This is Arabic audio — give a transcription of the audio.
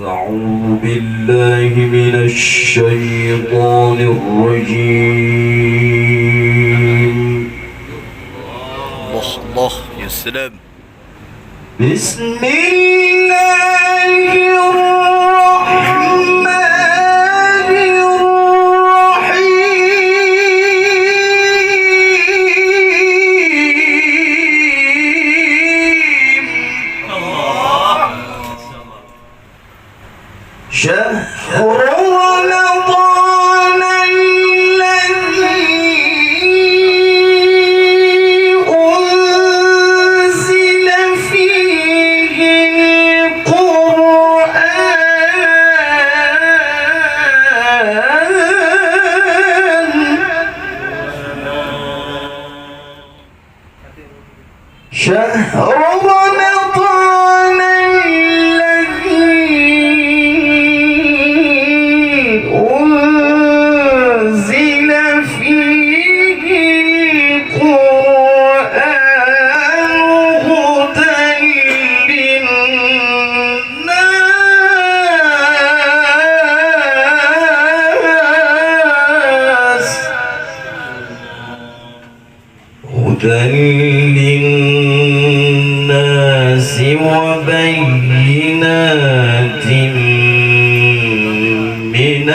أعوذ بالله من الشيطان الرجيم. الله الله يا سلام. بسم الله الرحمن الرحيم. شهر رمضان الذي أنزل فيه القرآن. شهر رمضان أنزل فيه القرآن هدى للناس وبينات من